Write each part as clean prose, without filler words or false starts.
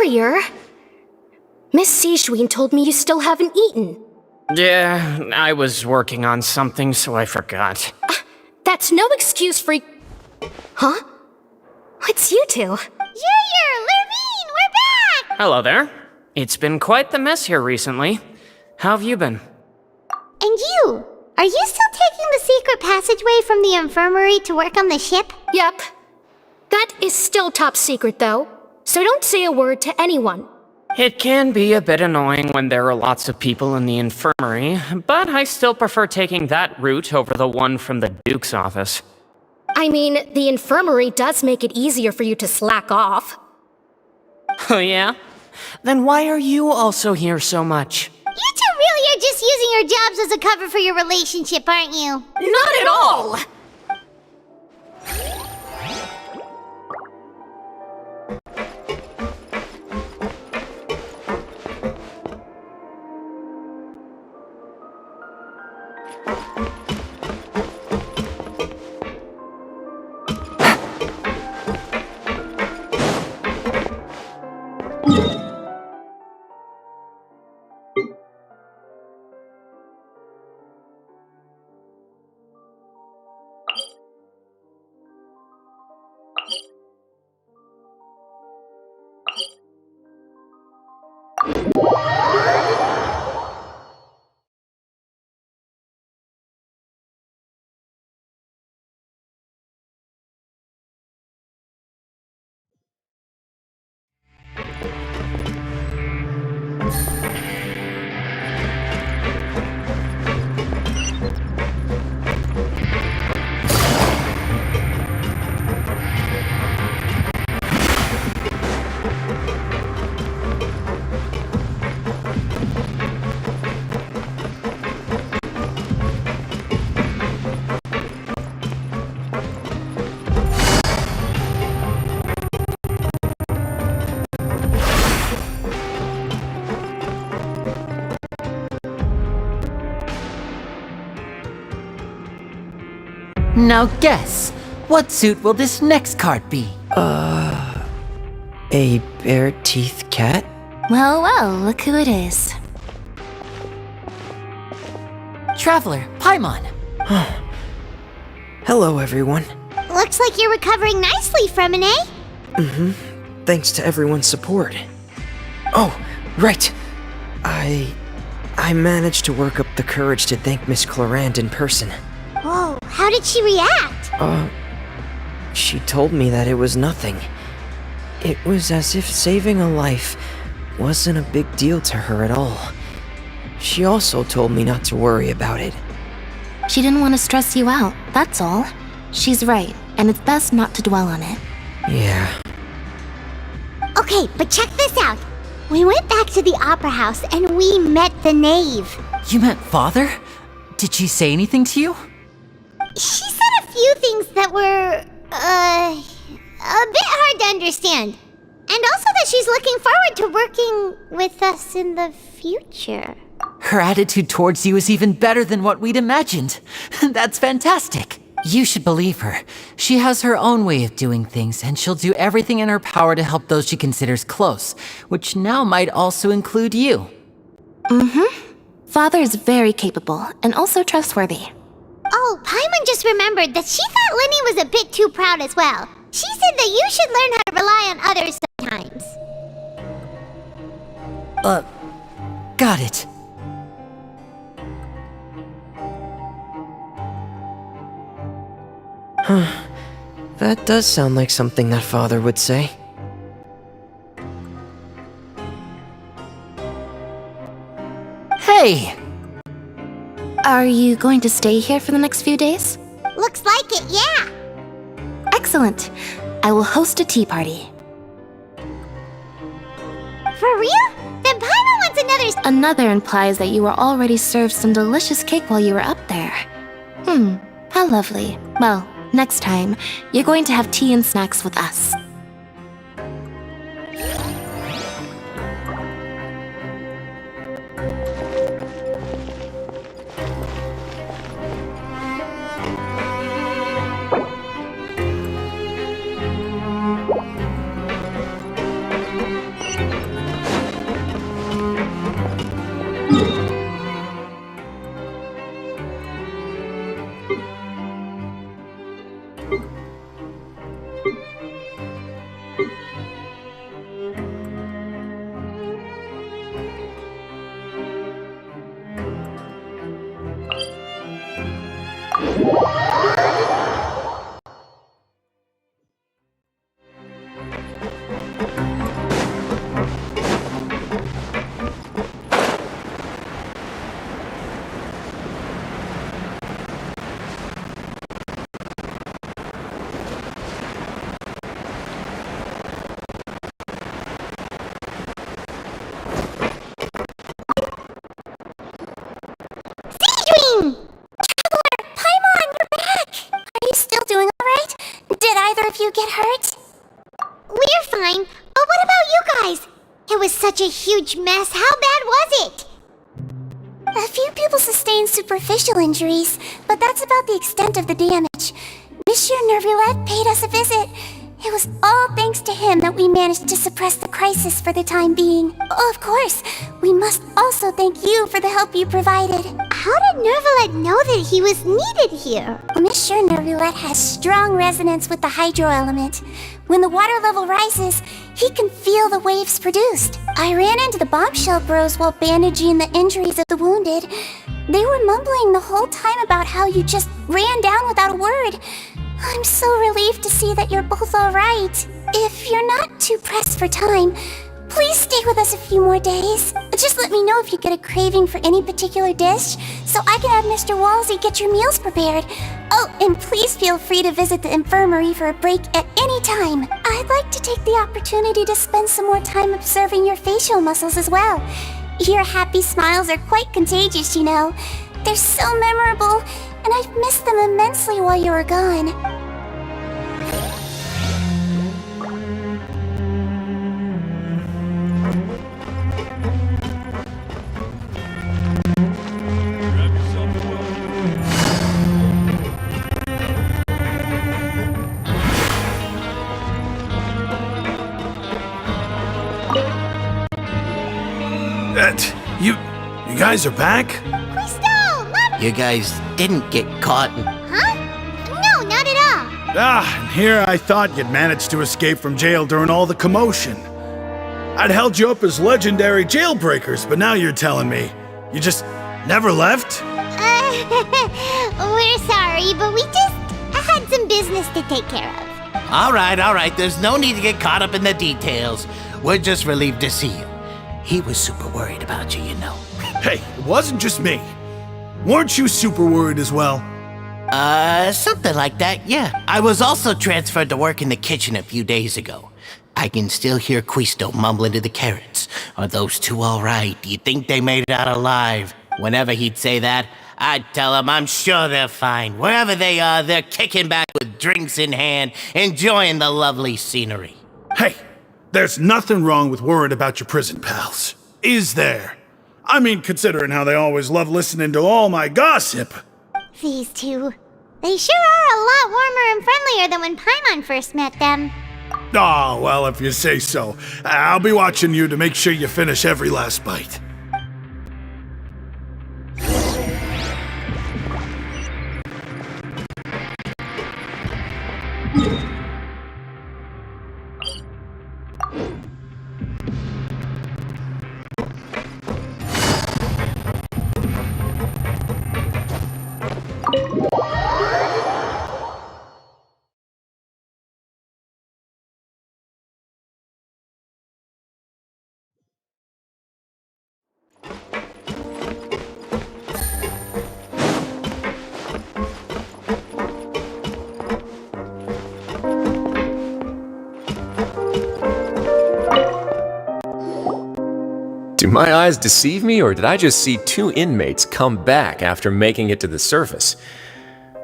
Courier? Miss Sijun told me you still haven't eaten. Yeah, I was working on something, so I forgot. That's no excuse for... Huh? It's you two. Courier, Lurvine, we're back! Hello there. It's been quite the mess here recently. How have you been? And you? Are you still taking the secret passageway from the infirmary to work on the ship? Yep. That is still top secret, though. So don't say a word to anyone. It can be a bit annoying when there are lots of people in the infirmary, but I still prefer taking that route over the one from the Duke's office. I mean, the infirmary does make it easier for you to slack off. Oh yeah? Then why are you also here so much? You two really are just using your jobs as a cover for your relationship, aren't you? Not at all! Now guess, what suit will this next card be? A bare-teeth cat? Well, well, look who it is. Traveler, Paimon. Hello, everyone. Looks like you're recovering nicely from it, eh? Thanks to everyone's support. Oh, right. I managed to work up the courage to thank Miss Clorand in person. Whoa, how did she react? She told me that it was nothing. It was as if saving a life wasn't a big deal to her at all. She also told me not to worry about it. She didn't want to stress you out, that's all. She's right, and it's best not to dwell on it. Yeah. Okay, but check this out. We went back to the opera house and we met the knave. You met Father? Did she say anything to you? She said a few things that were, a bit hard to understand. And also that she's looking forward to working with us in the future. Her attitude towards you is even better than what we'd imagined. That's fantastic. You should believe her. She has her own way of doing things, and she'll do everything in her power to help those she considers close, which now might also include you. Father is very capable, and also trustworthy. Oh, Paimon just remembered that she thought Lenny was a bit too proud as well. She said that you should learn how to rely on others sometimes. Got it. That does sound like something that father would say. Hey! Are you going to stay here for the next few days? Looks like it, yeah. Excellent. I will host a tea party. For real? Then Paimon wants another. Another implies that you were already served some delicious cake while you were up there. How lovely. Well, next time, you're going to have tea and snacks with us. Paimon, you're back! Are you still doing alright? Did either of you get hurt? We're fine, but what about you guys? It was such a huge mess. How bad was it? A few people sustained superficial injuries, but that's about the extent of the damage. Monsieur Nervulette paid us a visit. It was all thanks to him that we managed to suppress the crisis for the time being. Of course, we must also thank you for the help you provided. How did Nervulette know that he was needed here? Monsieur Nervulette has strong resonance with the hydro element. When the water level rises, he can feel the waves produced. I ran into the bombshell bros while bandaging the injuries of the wounded. They were mumbling the whole time about how you just ran down without a word. I'm so relieved to see that you're both alright. If you're not too pressed for time, please stay with us a few more days. Just let me know if you get a craving for any particular dish, so I can have Mr. Walsey get your meals prepared. Oh, and please feel free to visit the infirmary for a break at any time. I'd like to take the opportunity to spend some more time observing your facial muscles as well. Your happy smiles are quite contagious, you know. They're so memorable, and I've missed them immensely while you were gone. You guys are back? Crystal, Mom! You guys didn't get caught. Huh? No, not at all. And here I thought you'd managed to escape from jail during all the commotion. I'd held you up as legendary jailbreakers, but now you're telling me you just never left? We're sorry, but we just had some business to take care of. All right. There's no need to get caught up in the details. We're just relieved to see you. He was super worried about you, you know. Hey, it wasn't just me. Weren't you super worried as well? Something like that, yeah. I was also transferred to work in the kitchen a few days ago. I can still hear Quisto mumbling to the carrots. Are those two all right? Do you think they made it out alive? Whenever he'd say that, I'd tell him I'm sure they're fine. Wherever they are, they're kicking back with drinks in hand, enjoying the lovely scenery. Hey, there's nothing wrong with worrying about your prison pals. Is there? I mean, considering how they always love listening to all my gossip. These two. They sure are a lot warmer and friendlier than when Paimon first met them. Oh, well, if you say so. I'll be watching you to make sure you finish every last bite. Do my eyes deceive me, or did I just see two inmates come back after making it to the surface?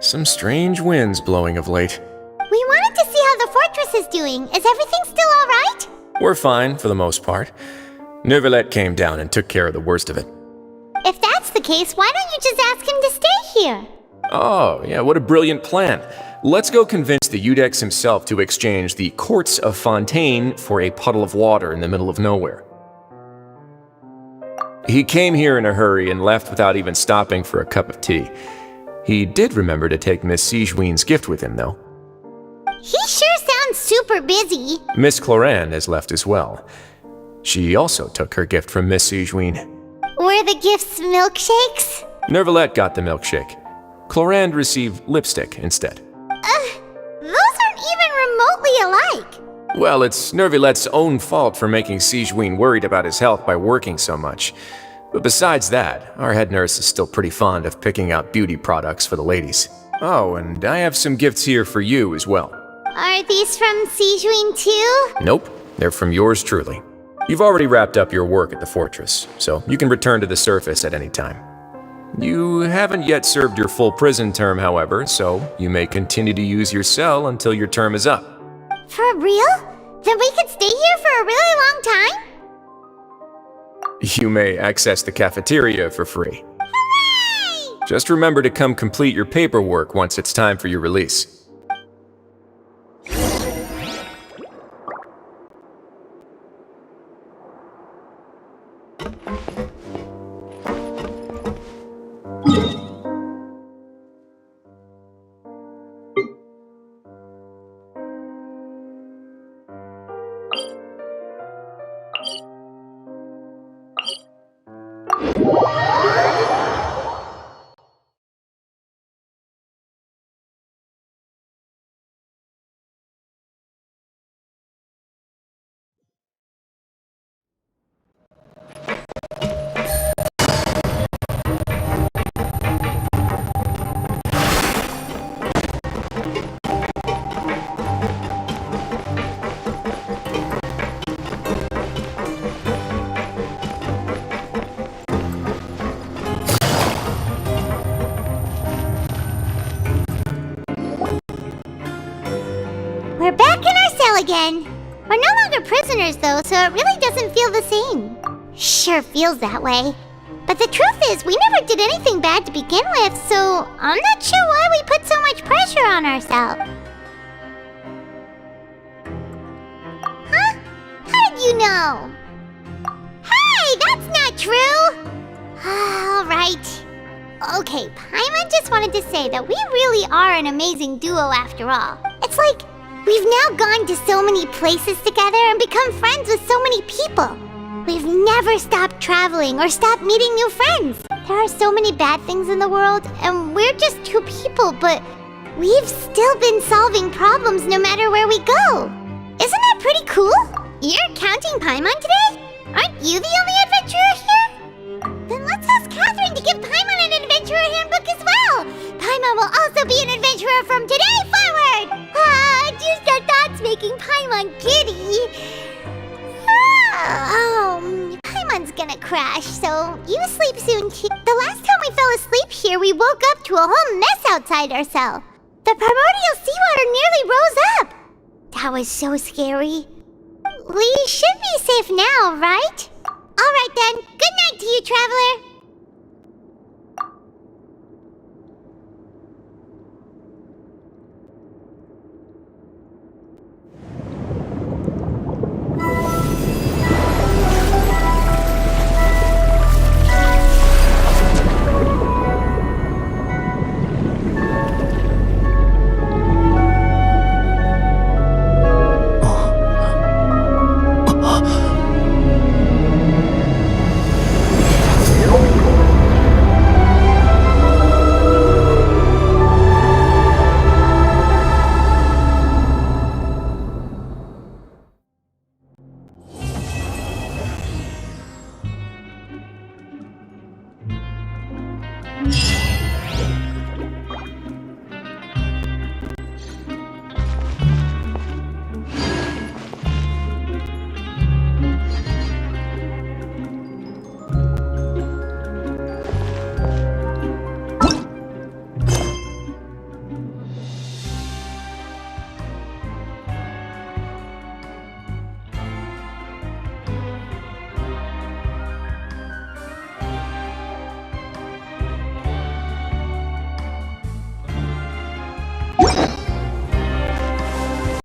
Some strange winds blowing of late. We wanted to see how the fortress is doing. Is everything still alright? We're fine, for the most part. Neuvillette came down and took care of the worst of it. If that's the case, why don't you just ask him to stay here? Oh, yeah, what a brilliant plan. Let's go convince the Udex himself to exchange the Courts of Fontaine for a puddle of water in the middle of nowhere. He came here in a hurry and left without even stopping for a cup of tea. He did remember to take Miss Sigewinne's gift with him, though. He sure sounds super busy. Miss Cloran has left as well. She also took her gift from Miss Sigewinne. Were the gifts milkshakes? Neuvillette got the milkshake. Cloran received lipstick instead. Those aren't even remotely alike. Well, it's Neuvillette's own fault for making Sigewinne worried about his health by working so much. But besides that, our head nurse is still pretty fond of picking out beauty products for the ladies. Oh, and I have some gifts here for you as well. Are these from Sigewinne too? Nope, they're from yours truly. You've already wrapped up your work at the fortress, so you can return to the surface at any time. You haven't yet served your full prison term, however, so you may continue to use your cell until your term is up. For real? Then we could stay here for a really long time? You may access the cafeteria for free. Hooray! Just remember to come complete your paperwork once it's time for your release. We're back in our cell again. We're no longer prisoners though, so it really doesn't feel the same. Sure feels that way. But the truth is, we never did anything bad to begin with, so I'm not sure why we put so much pressure on ourselves. Huh? How did you know? Hey, that's not true! Alright. Okay, Paimon just wanted to say that we really are an amazing duo after all. It's like, we've now gone to so many places together and become friends with so many people. We've never stopped traveling or stopped meeting new friends. There are so many bad things in the world, and we're just two people, but we've still been solving problems no matter where we go. Isn't that pretty cool? You're counting Paimon today? Aren't you the only adventurer here? Then let's ask Catherine to give Paimon an adventurer handbook as well. Paimon will also be an adventurer from today forward. Just our thoughts making Paimon giddy. Paimon's gonna crash, so you sleep soon too. The last time we fell asleep here, we woke up to a whole mess outside our cell. The primordial seawater nearly rose up. That was so scary. We should be safe now, right? Alright then, good night to you, traveler.